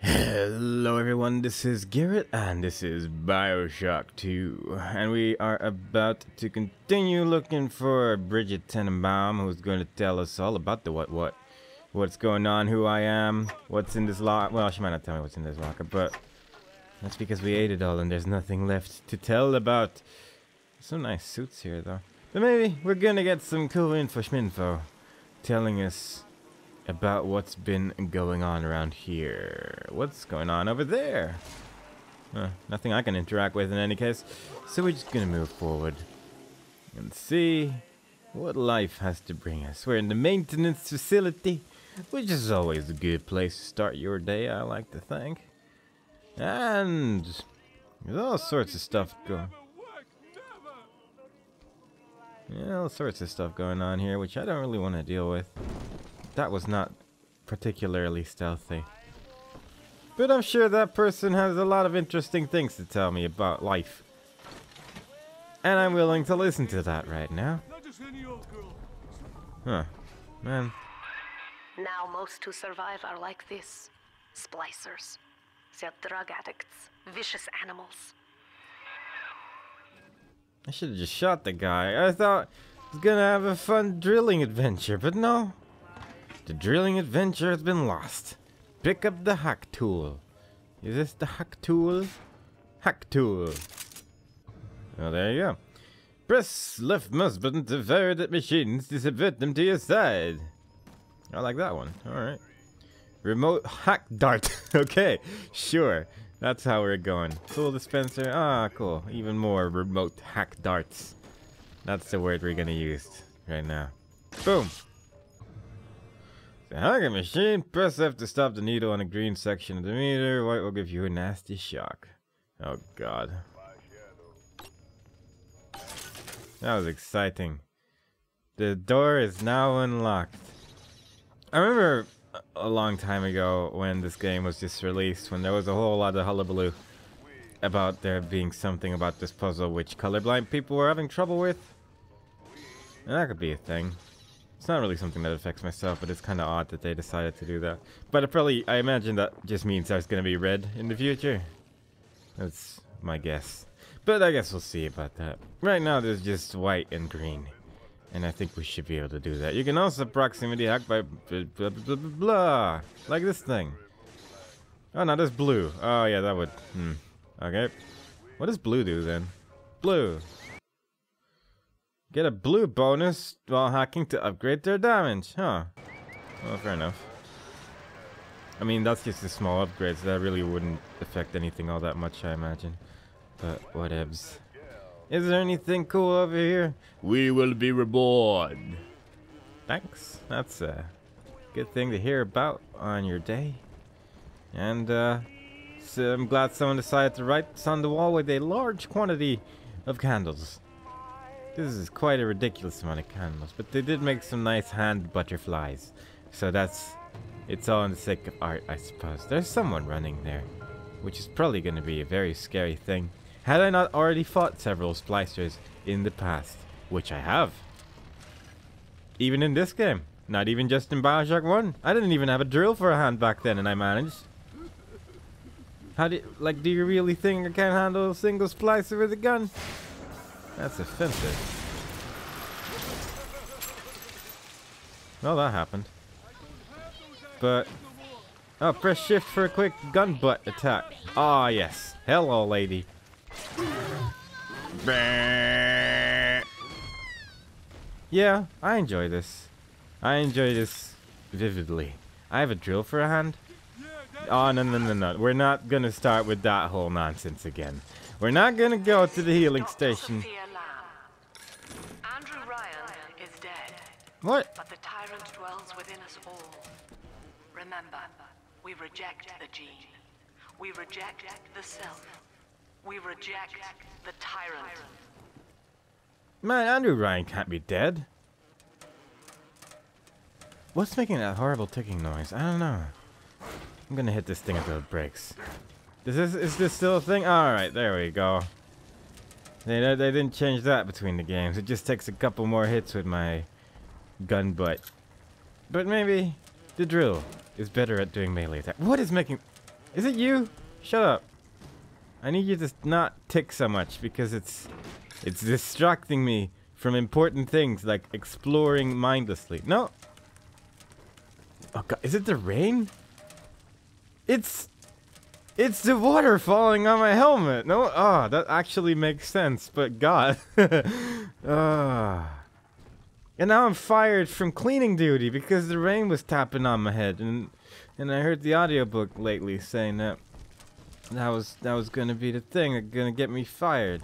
Hello everyone, this is Garrett and this is Bioshock 2 and we are about to continue looking for Bridget Tenenbaum, who's going to tell us all about the what's going on, who I am, what's in this lock. Well, she might not tell me what's in this locker, but that's because we ate it all and there's nothing left to tell about. Some nice suits here though. But maybe we're gonna get some cool info telling us about what's been going on around here. What's going on over there? Nothing I can interact with in any case. So we're just gonna move forward and see what life has to bring us. We're in the maintenance facility, which is always a good place to start your day, I like to think. And there's all sorts of stuff going. Yeah, all sorts of stuff going on here, which I don't really want to deal with. That was not particularly stealthy. But I'm sure that person has a lot of interesting things to tell me about life. And I'm willing to listen to that right now. Huh. Man. Now most who survive are like this. Splicers. They're drug addicts. Vicious animals. I should have just shot the guy. I thought I was gonna have a fun drilling adventure, but no. The drilling adventure has been lost. Pick up the hack tool. Is this the hack tool? Hack tool. Oh, there you go. Press left mouse button to fire at machines to subvert them to your side. I like that one. Alright. Remote hack dart. Okay, sure. That's how we're going. Tool dispenser. Ah, cool. Even more remote hack darts. That's the word we're gonna use right now. Boom. The hacker machine. Press F to stop the needle on the green section of the meter. White will give you a nasty shock. Oh god. That was exciting. The door is now unlocked. I remember a long time ago when this game was just released, when there was a whole lot of hullabaloo about there being something about this puzzle which colorblind people were having trouble with. And that could be a thing. It's not really something that affects myself, but it's kind of odd that they decided to do that. But it probably, I imagine that just means there's going to be red in the future. That's my guess. But I guess we'll see about that. Right now there's just white and green. And I think we should be able to do that. You can also proximity hack by blah, blah, blah, blah, blah, like this thing. Oh no, there's blue. Oh yeah, that would, okay. What does blue do then? Blue. Get a blue bonus while hacking to upgrade their damage, huh? Well, fair enough. I mean, that's just a small upgrade, so that really wouldn't affect anything all that much, I imagine. But whatevs. Is there anything cool over here? We will be reborn. Thanks. That's a good thing to hear about on your day. And so I'm glad someone decided to write this on the wall with a large quantity of candles. This is quite a ridiculous amount of candles, but they did make some nice hand butterflies. So it's all in the sake of art, I suppose. There's someone running there, which is probably going to be a very scary thing. Had I not already fought several splicers in the past, which I have. Even in this game, not even just in Bioshock 1. I didn't even have a drill for a hand back then and I managed. How do you really think I can't handle a single splicer with a gun? That's offensive. Well, that happened. But, oh, press shift for a quick gun butt attack. Ah, yes. Hello, lady. Yeah, I enjoy this. I enjoy this vividly. I have a drill for a hand. Oh, no. We're not gonna start with that whole nonsense again. We're not gonna go to the healing station. Andrew Ryan is dead. What? But the tyrant dwells within us all. Remember, we reject the gene. We reject the self. We reject the tyrant. Man, Andrew Ryan can't be dead. What's making that horrible ticking noise? I don't know. I'm gonna hit this thing until it breaks. Is this still a thing? Alright, there we go. They didn't change that between the games. It just takes a couple more hits with my gun butt. But maybe the drill is better at doing melee attack. What is making... Is it you? Shut up. I need you to not tick so much because it's distracting me from important things like exploring mindlessly. No. Oh god, is it the rain? It's the water falling on my helmet. No, that actually makes sense. But god. And now I'm fired from cleaning duty because the rain was tapping on my head, and I heard the audiobook lately saying that was gonna be the thing, gonna get me fired.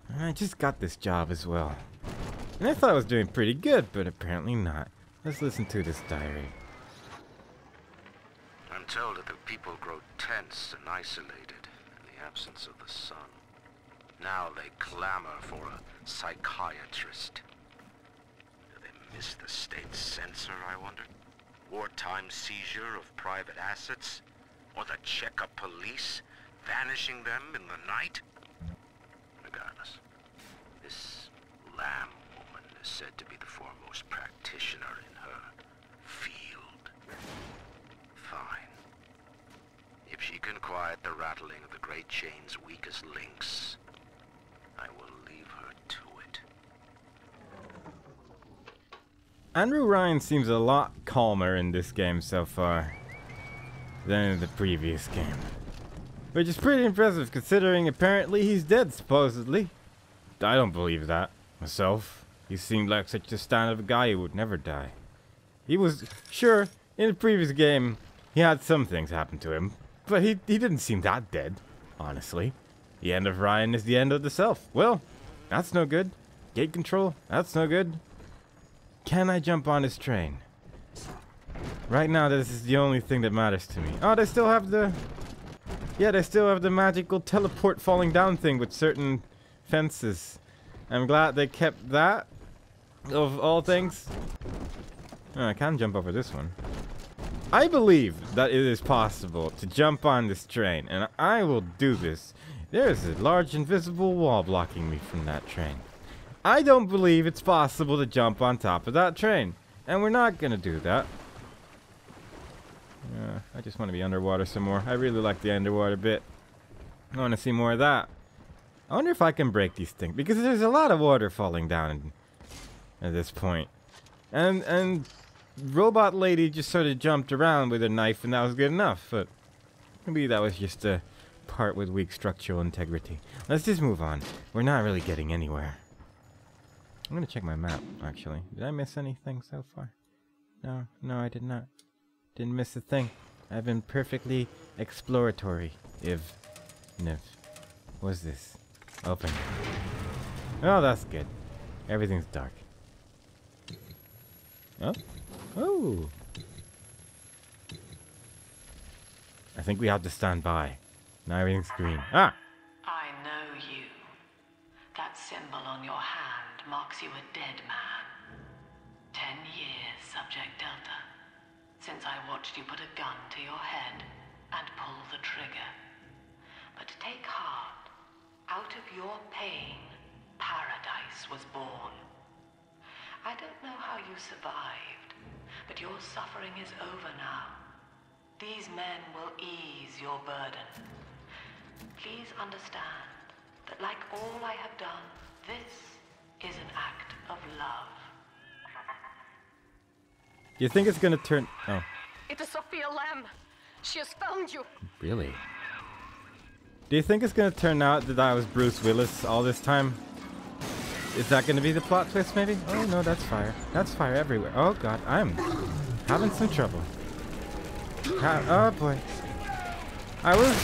And I just got this job as well. And I thought I was doing pretty good, but apparently not. Let's listen to this diary. I'm told that the people grow tense and isolated in the absence of the sun. Now they clamor for a psychiatrist. Do they miss the state censor, I wonder? Wartime seizure of private assets? Or the Cheka police vanishing them in the night? Regardless, this Lamb woman is said to be the foremost practitioner in her field. Fine. If she can quiet the rattling of the Great Chain's weakest links, I will leave her to it. Andrew Ryan seems a lot calmer in this game so far than in the previous game. Which is pretty impressive considering apparently he's dead, supposedly. I don't believe that myself. He seemed like such a stand-up guy who would never die. He was, sure, in the previous game, he had some things happen to him, but he didn't seem that dead, honestly. The end of Ryan is the end of the self. Well, that's no good. Gate control, that's no good. Can I jump on this train? Right now, this is the only thing that matters to me. Oh, they still have the... Yeah, they still have the magical teleport falling down thing with certain fences. I'm glad they kept that, of all things. Oh, I can jump over this one. I believe that it is possible to jump on this train, and I will do this. There is a large invisible wall blocking me from that train. I don't believe it's possible to jump on top of that train, and we're not gonna do that. I just want to be underwater some more. I really like the underwater bit. I want to see more of that. I wonder if I can break these things, because there's a lot of water falling down at this point. And robot lady just sort of jumped around with her knife, and that was good enough. But maybe that was just a part with weak structural integrity. Let's just move on. We're not really getting anywhere. I'm gonna check my map, actually. Did I miss anything so far? No, I did not. Didn't miss a thing. I've been perfectly exploratory. What's this? Open. Oh, that's good. Everything's dark. Oh? Oh! I think we have to stand by. Now everything's green. Ah! I know you. That symbol on your hand marks you a dead man. 10 years, Subject Delta. Since I watched you put a gun to your head and pull the trigger. But take heart. Out of your pain, paradise was born. I don't know how you survived, but your suffering is over now. These men will ease your burden. Please understand that like all I have done, this is an act of love. Do you think it's gonna turn... Oh. It is Sophia Lamb. She has found you. Really? Do you think it's gonna turn out that I was Bruce Willis all this time? Is that gonna be the plot twist, maybe? Oh, no, that's fire. That's fire everywhere. Oh, God, I'm having some trouble. Oh, boy. I was...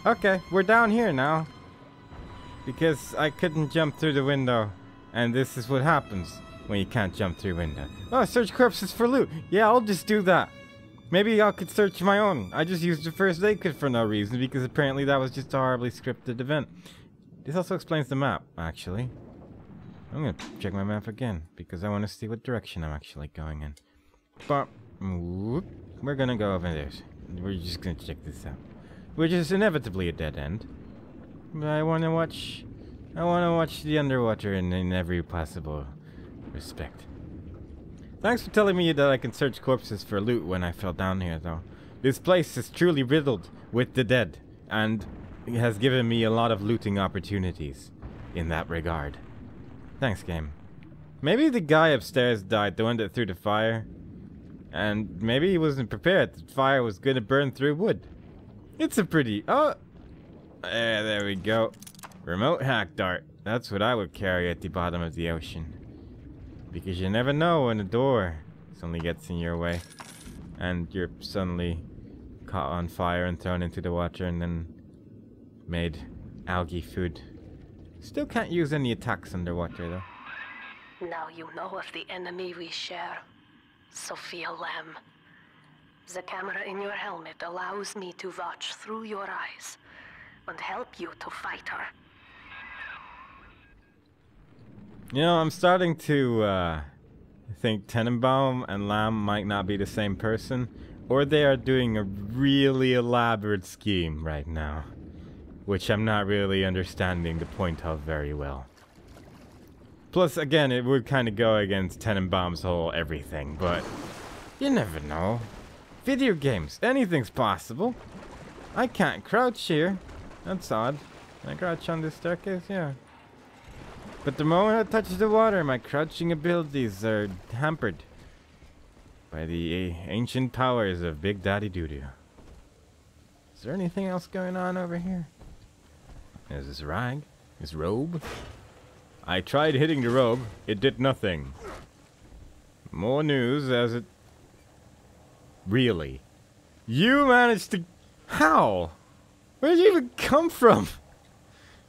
Okay, we're down here now. Because I couldn't jump through the window. And this is what happens when you can't jump through a window. Oh, search corpses for loot. Yeah, I'll just do that. Maybe I could search my own. I just used the first aid kit for no reason because apparently that was just a horribly scripted event. This also explains the map, actually. I'm gonna check my map again because I want to see what direction I'm actually going in. But we're gonna go over there. We're just gonna check this out. Which is inevitably a dead end. But I wanna watch the underwater in every possible respect. Thanks for telling me that I can search corpses for loot when I fell down here, though. This place is truly riddled with the dead, and it has given me a lot of looting opportunities in that regard. Thanks, game. Maybe the guy upstairs died, the one that threw the fire. And maybe he wasn't prepared. The fire was gonna burn through wood. It's a pretty... Oh! There we go. Remote hack dart. That's what I would carry at the bottom of the ocean. Because you never know when a door suddenly gets in your way. And you're suddenly caught on fire and thrown into the water and then made algae food. Still can't use any attacks underwater, though. Now you know of the enemy we share, Sophia Lamb. The camera in your helmet allows me to watch through your eyes and help you to fight her. You know, I'm starting to think Tenenbaum and Lamb might not be the same person, or they are doing a really elaborate scheme right now, which I'm not really understanding the point of very well. Plus, again, it would kind of go against Tenenbaum's whole everything, but you never know. Video games, anything's possible. I can't crouch here. That's odd. Can I crouch on this staircase? Yeah. But the moment I touch the water, my crouching abilities are hampered by the ancient powers of Big Daddy Doodoo. Is there anything else going on over here? There's this rag, this robe. I tried hitting the robe. It did nothing. More news as it... Really? You managed to... How? Where did you even come from?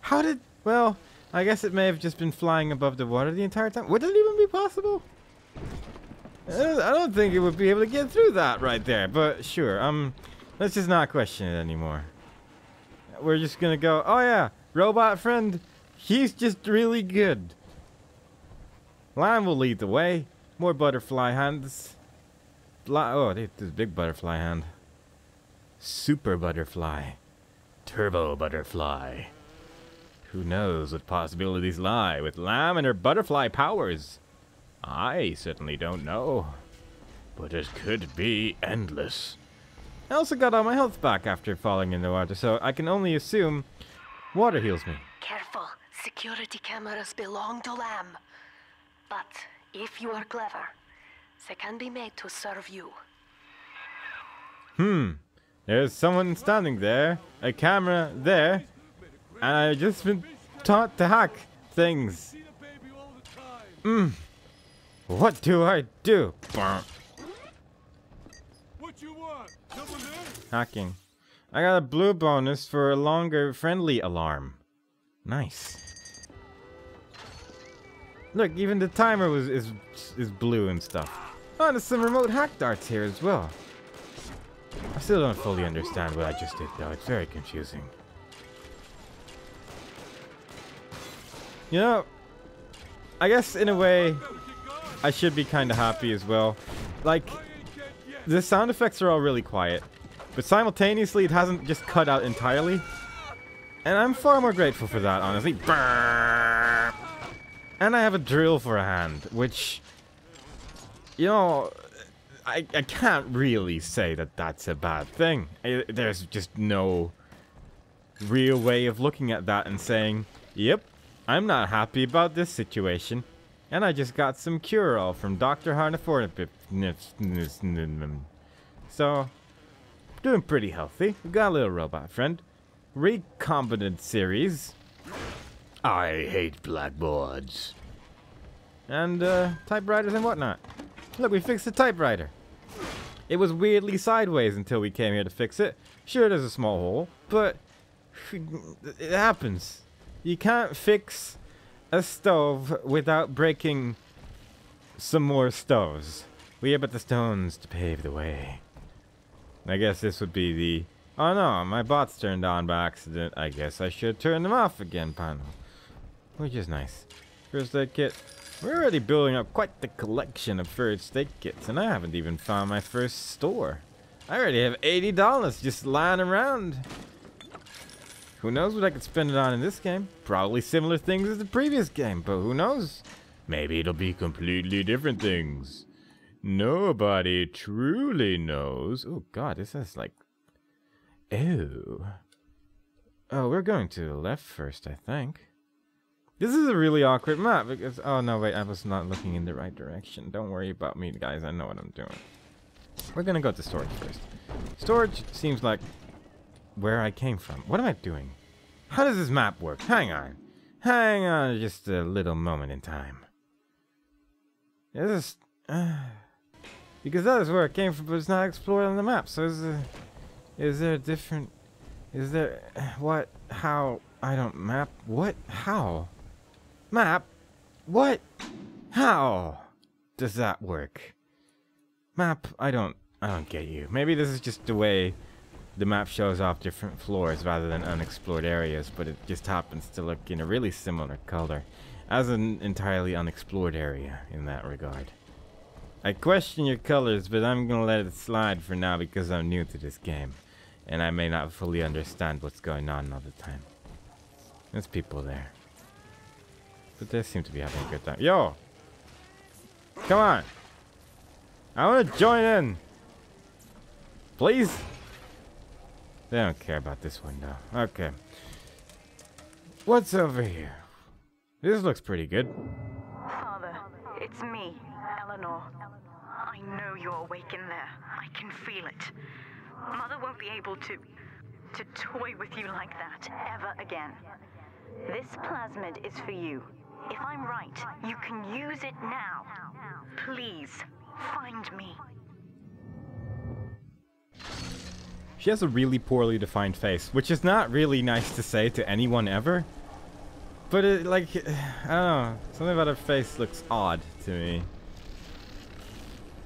How did... Well, I guess it may have just been flying above the water the entire time. Would it even be possible? I don't think it would be able to get through that right there. But sure, let's just not question it anymore. We're just gonna go, oh yeah, robot friend, he's just really good. Lamb will lead the way. More butterfly hands. Oh, there's a big butterfly hand. Super butterfly. Turbo butterfly. Who knows what possibilities lie with Lamb and her butterfly powers? I certainly don't know. But it could be endless. I also got all my health back after falling in the water, so I can only assume water heals me. Careful, security cameras belong to Lamb. But if you are clever, they can be made to serve you. There's someone standing there, a camera there, and I've just been taught to hack things. What do I do? What you want? Someone there? Hacking. I got a blue bonus for a longer friendly alarm. Nice. Look, even the timer is blue and stuff. Oh, there's some remote hack darts here as well. I still don't fully understand what I just did, though. It's very confusing. You know, I guess in a way, I should be kind of happy as well. Like, the sound effects are all really quiet, but simultaneously it hasn't just cut out entirely. And I'm far more grateful for that, honestly. And I have a drill for a hand, which, you know, I can't really say that that's a bad thing. There's just no real way of looking at that and saying, yep, I'm not happy about this situation. And I just got some cure-all from Dr. Harnafornipip. So, doing pretty healthy. We got a little robot friend. Recombinant series. I hate blackboards. And typewriters and whatnot. Look, we fixed the typewriter. It was weirdly sideways until we came here to fix it. Sure, there's a small hole, but it happens. You can't fix a stove without breaking some more stoves. We have but the stones to pave the way. I guess this would be the... Oh no, my bots turned on by accident. I guess I should turn them off again panel. Which is nice. First aid kit. We're already building up quite the collection of first aid kits, and I haven't even found my first store. I already have $80 just lying around. Who knows what I could spend it on in this game? Probably similar things as the previous game, but who knows? Maybe it'll be completely different things. Nobody truly knows. Oh god, this is like... Oh. Oh, we're going to the left first, I think. This is a really awkward map because... Oh no, wait, I was not looking in the right direction. Don't worry about me, guys. I know what I'm doing. We're gonna go to storage first. Storage seems like where I came from. What am I doing? How does this map work? Hang on. Hang on just a little moment in time. This is... because that is where it came from, but it's not explored on the map. So is there a different... Is there... What? How? I don't... Map? What? How? Map? What? How does that work? Map? I don't get you. Maybe this is just the way the map shows off different floors rather than unexplored areas, but it just happens to look in a really similar color as an entirely unexplored area in that regard. I question your colors, but I'm gonna let it slide for now because I'm new to this game, and I may not fully understand what's going on all the time. There's people there, but they seem to be having a good time. Yo! Come on! I want to join in! Please? They don't care about this window. Okay. What's over here? This looks pretty good. Father, it's me, Eleanor. I know you're awake in there. I can feel it. Mother won't be able to toy with you like that ever again. This plasmid is for you. If I'm right, you can use it now. Please, find me. She has a really poorly defined face, which is not really nice to say to anyone ever. But it, like, I don't know, something about her face looks odd to me.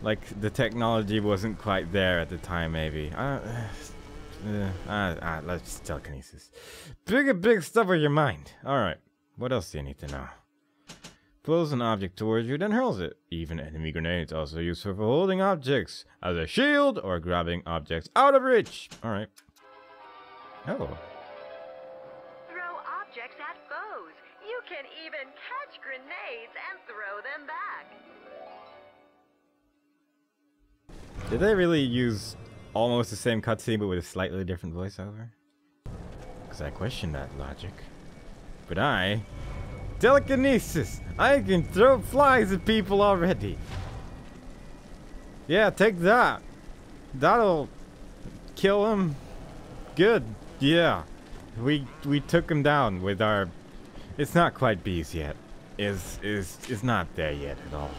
Like the technology wasn't quite there at the time, maybe. Let's telekinesis. Big stuff with your mind. Alright, what else do you need to know? Pulls an object towards you, then hurls it. Even enemy grenades also useful for holding objects as a shield or grabbing objects out of reach. Alright. Oh. Throw objects at foes. You can even catch grenades and throw them back. Did they really use almost the same cutscene but with a slightly different voiceover? Because I question that logic. But telekinesis! I can throw flies at people already. Yeah, take that. That'll kill him. Good. Yeah. We took him down with our... It's not quite bees yet. Is not there yet at all.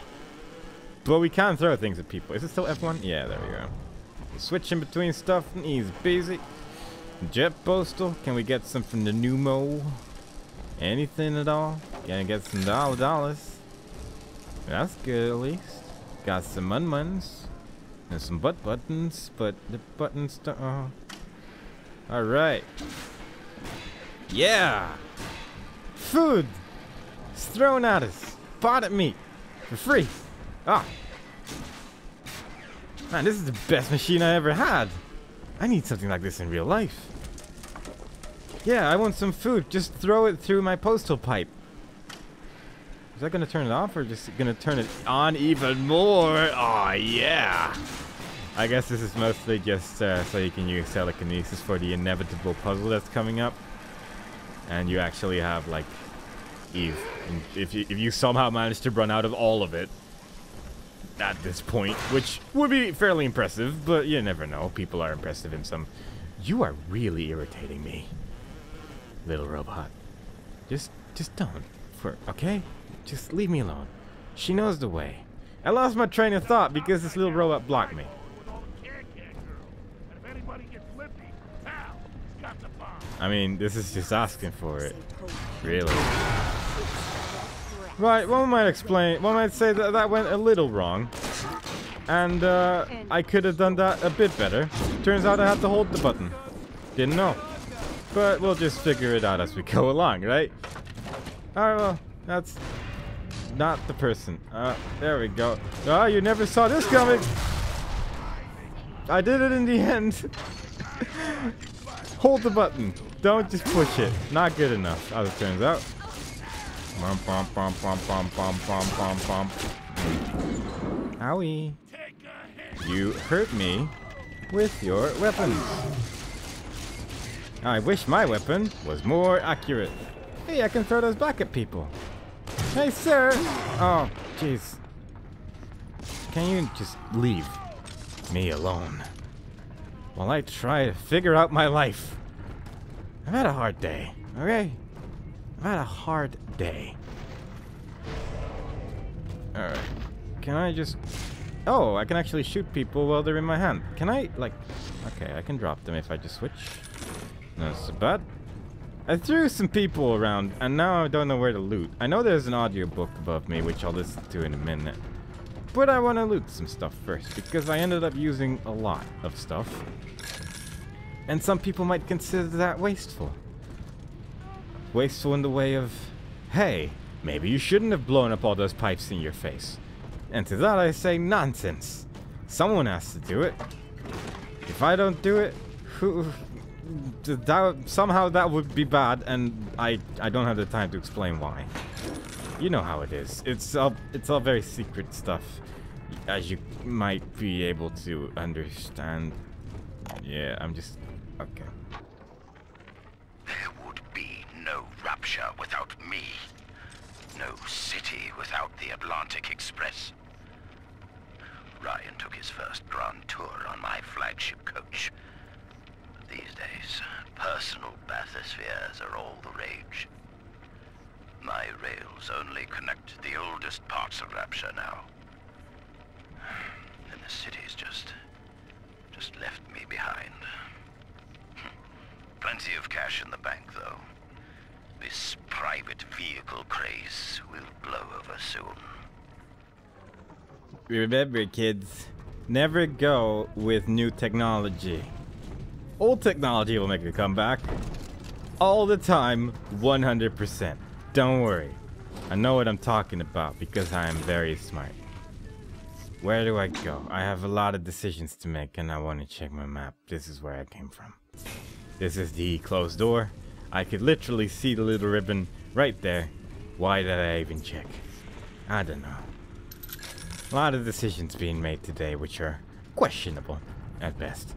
But we can throw things at people. Is it still F1? Yeah, there we go. Switching between stuff and easy peasy. Jet postal. Can we get some from the Numo? Anything at all? Gonna get some dollars. That's good at least. Got some mun-muns. And some buttons, but the buttons don't... Alright. Yeah! Food! It's thrown at us. Potted meat. For free. Ah! Man, this is the best machine I ever had. I need something like this in real life. Yeah, I want some food. Just throw it through my postal pipe. Is that gonna turn it off or just gonna turn it on even more? Oh yeah! I guess this is mostly just so you can use telekinesis for the inevitable puzzle that's coming up. And you actually have like Eve. And if you somehow manage to run out of all of it at this point, which would be fairly impressive, but you never know. People are impressive in some. You are really irritating me, little robot. Just don't. Okay? Just leave me alone. She knows the way. I lost my train of thought because this little robot blocked me. I mean, this is just asking for it. Really. Right, one might say that that went a little wrong. And I could have done that a bit better. Turns out I had to hold the button. Didn't know. But we'll just figure it out as we go along, right? Alright, well, that's not the person. There we go. Oh, you never saw this coming! I did it in the end. Hold the button. Don't just push it. Not good enough, as it turns out. Owie. You hurt me with your weapons. I wish my weapon was more accurate. Hey, I can throw those back at people. Hey, sir! Oh, jeez. Can you just leave me alone while I try to figure out my life? I've had a hard day, okay? I've had a hard day. Alright. Can I just... Oh, I can actually shoot people while they're in my hand. Can I, like... Okay, I can drop them if I just switch. Not so bad. I threw some people around, and now I don't know where to loot. I know there's an audiobook above me, which I'll listen to in a minute. But I want to loot some stuff first, because I ended up using a lot of stuff. And some people might consider that wasteful. Wasteful in the way of, hey, maybe you shouldn't have blown up all those pipes in your face. And to that I say nonsense. Someone has to do it. If I don't do it, somehow that would be bad, and I don't have the time to explain why. You know how it is. It's all very secret stuff, as you might be able to understand. Yeah, I'm just... Okay. There would be no Rapture without me. No city without the Atlantic Express. Ryan took his first grand tour on my flagship coach. These days, personal bathyspheres are all the rage. My rails only connect the oldest parts of Rapture now. And the city's just left me behind. Plenty of cash in the bank, though. This private vehicle craze will blow over soon. Remember, kids, never go with new technology. Old technology will make a comeback. All the time, 100%. Don't worry. I know what I'm talking about because I am very smart. Where do I go? I have a lot of decisions to make and I want to check my map. This is where I came from. This is the closed door. I could literally see the little ribbon right there. Why did I even check? I don't know. A lot of decisions being made today which are questionable at best.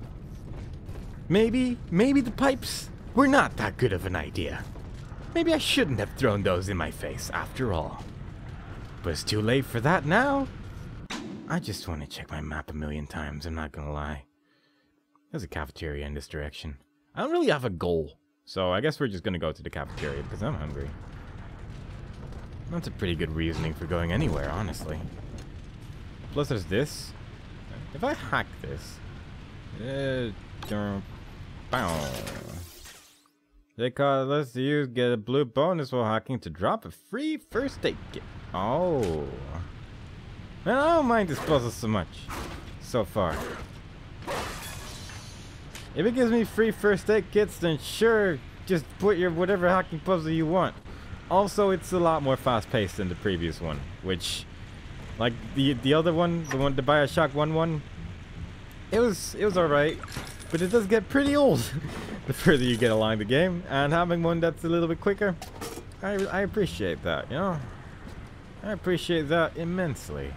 Maybe the pipes were not that good of an idea. Maybe I shouldn't have thrown those in my face after all. But it's too late for that now. I just want to check my map a million times, I'm not gonna lie. There's a cafeteria in this direction. I don't really have a goal, so I guess we're just gonna go to the cafeteria because I'm hungry. That's a pretty good reasoning for going anywhere, honestly. Plus there's this. If I hack this... They call us you get a blue bonus while hacking to drop a free first aid kit. Oh. Man, I don't mind this puzzle so much. So far. If it gives me free first aid kits, then sure, just put your whatever hacking puzzle you want. Also, it's a lot more fast-paced than the previous one, which, like the other one, the Bioshock 1, it was alright, but it does get pretty old the further you get along the game, and having one that's a little bit quicker, I appreciate that, you know? I appreciate that immensely.